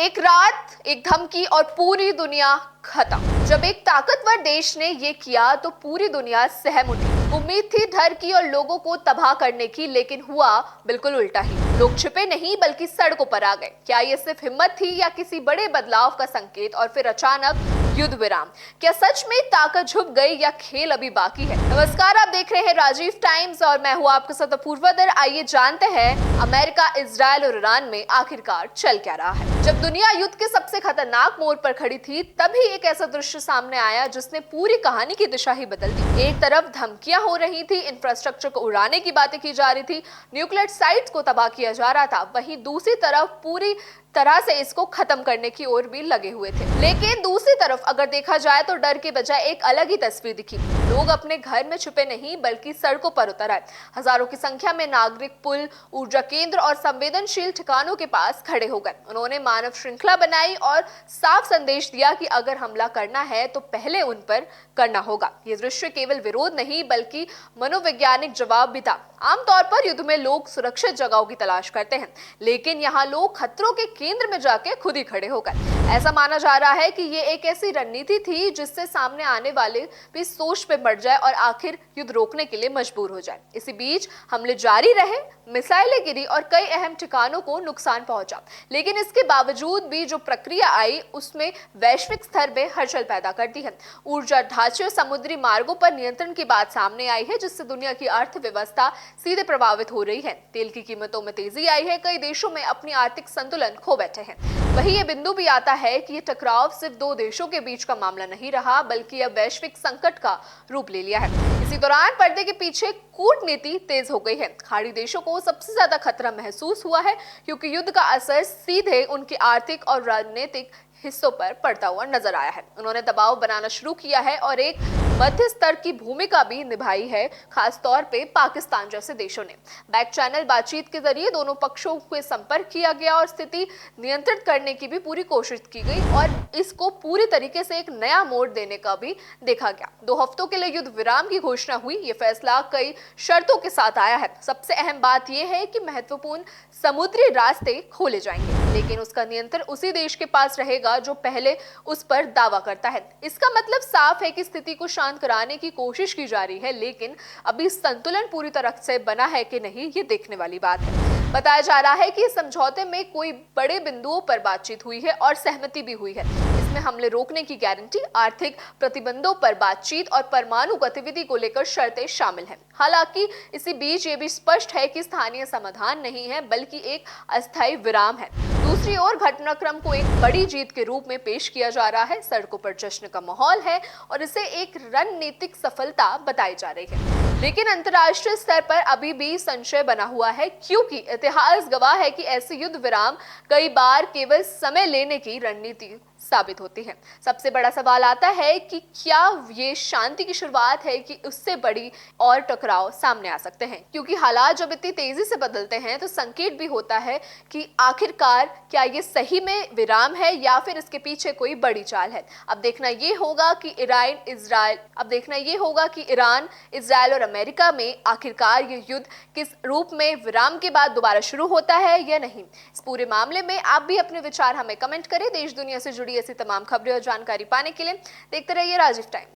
एक रात, एक धमकी और पूरी दुनिया खत्म। जब एक ताकतवर देश ने ये किया तो पूरी दुनिया सहम उठी। उम्मीद थी डर की और लोगों को तबाह करने की, लेकिन हुआ बिल्कुल उल्टा ही। लोग छिपे नहीं बल्कि सड़कों पर आ गए। क्या ये सिर्फ हिम्मत थी या किसी बड़े बदलाव का संकेत? और फिर अचानक युद्ध विराम। क्या सच में ताकत झुक गई या खेल अभी बाकी है? नमस्कार, आप देख रहे हैं राजीव टाइम्स और मैं हूं आपके साथ अपूर्वा। आइए जानते हैं अमेरिका, इजराइल और ईरान में आखिरकार चल क्या रहा है। जब दुनिया युद्ध के सबसे खतरनाक मोड़ पर खड़ी थी, तभी एक ऐसा दृश्य सामने आया जिसने पूरी कहानी की दिशा ही बदल दी। एक तरफ धमकियां हो रही थी, इंफ्रास्ट्रक्चर को उड़ाने की बातें की जा रही थी, न्यूक्लियर साइट्स को तबाह किया जा रहा था। वहीं दूसरी तरफ पूरी तरह से इसको खत्म करने की ओर भी लगे हुए थे। लेकिन दूसरी तरफ अगर देखा जाए तो डर के बजाय एक अलग ही तस्वीर दिखी। लोग अपने घर में छुपे नहीं बल्कि सड़कों पर उतर आए। हजारों की संख्या में नागरिक पुल, ऊर्जा केंद्र और संवेदनशील ठिकानों के पास खड़े हो गए। उन्होंने मानव श्रृंखला बनाई और साफ संदेश दिया कि अगर हमला करना है तो पहले उन पर करना होगा। ये दृश्य केवल विरोध नहीं बल्कि मनोवैज्ञानिक जवाब भी था। आमतौर पर युद्ध में लोग सुरक्षित जगहों की तलाश करते हैं, लेकिन यहाँ लोग खतरों के केंद्र में जाके खुद ही खड़े हो गए। ऐसा माना जा रहा है कि ये एक ऐसी रणनीति थी जिससे सामने आने वाले भी सोच पे बढ़ जाए और आखिर युद्ध रोकने के लिए मजबूर हो जाए। इसी बीच हमले जारी रहे, मिसाइलें गिरी और कई अहम ठिकानों को नुकसान पहुंचा। लेकिन इसके बावजूद भी जो प्रक्रिया आई उसमें वैश्विक स्तर पे हलचल पैदा करती है। ऊर्जा ढांचे और समुद्री मार्गों पर नियंत्रण की बात सामने आई है, जिससे दुनिया की अर्थव्यवस्था सीधे प्रभावित हो रही है। तेल की कीमतों में तेजी आई है, कई देशों में अपनी आर्थिक संतुलन खो बैठे हैं। वहीं ये बिंदु भी आता है कि ये टकराव सिर्फ दो देशों के बीच का मामला नहीं रहा बल्कि अब वैश्विक संकट का रूप ले लिया है। इसी दौरान पर्दे के पीछे कूटनीति तेज हो गई है। खाड़ी देशों को सबसे ज्यादा खतरा महसूस हुआ है क्योंकि युद्ध का असर सीधे उनके आर्थिक और राजनीतिक हिस्सों पर पड़ता हुआ नजर आया है। उन्होंने दबाव बनाना शुरू किया है और एक मध्य स्तर की भूमिका भी निभाई है, खास तौर पे पाकिस्तान जैसे देशों ने। बैक चैनल बातचीत के जरिए दोनों पक्षों के संपर्क किया गया और स्थिति नियंत्रित करने की भी पूरी कोशिश की गई और इसको पूरी तरीके से एक नया मोड़ देने का भी देखा गया। 2 हफ्तों के लिए युद्ध विराम की घोषणा हुई। ये फैसला कई शर्तों के साथ आया है। सबसे अहम बात यह है कि महत्वपूर्ण समुद्री रास्ते खोले जाएंगे, लेकिन उसका नियंत्रण उसी देश के पास रहेगा जो पहले उस पर दावा करता है। इसका मतलब साफ है कि स्थिति को शांत कराने की कोशिश की जा रही है, लेकिन अभी संतुलन पूरी तरह से बना है कि नहीं, ये देखने वाली बात है। बताया जा रहा है कि इस समझौते में कोई बड़े बिंदुओं पर बातचीत हुई है और सहमति भी हुई है। इसमें हमले रोकने की गारंटी, आर्थिक प्रतिबंधों पर बातचीत और परमाणु गतिविधि को लेकर शर्तें शामिल हैं। हालांकि इसी बीच ये भी स्पष्ट है कि स्थानीय समाधान नहीं है बल्कि एक अस्थायी विराम है। दूसरी ओर घटनाक्रम को एक बड़ी जीत के रूप में पेश किया जा रहा है। सड़कों पर जश्न का माहौल है और इसे एक रणनीतिक सफलता बताई जा रही है। लेकिन अंतर्राष्ट्रीय स्तर पर अभी भी संशय बना हुआ है, क्योंकि इतिहास गवाह है कि ऐसे युद्ध विराम कई बार केवल समय लेने की रणनीति साबित होती है। सबसे बड़ा सवाल आता है कि क्या ये शांति की शुरुआत है कि उससे बड़ी और टकराव सामने आ सकते हैं, क्योंकि हालात जब इतनी तेजी से बदलते हैं तो संकेत भी होता है कि आखिरकार क्या ये सही में विराम है या फिर इसके पीछे कोई बड़ी चाल है। अब देखना ये होगा कि ईरान, इजराइल और अमेरिका में आखिरकार ये युद्ध किस रूप में विराम के बाद दोबारा शुरू होता है या नहीं। इस पूरे मामले में आप भी अपने विचार हमें कमेंट करें। देश दुनिया से जुड़ी ऐसी तमाम खबरें और जानकारी पाने के लिए देखते रहिए राजीव टाइम्स।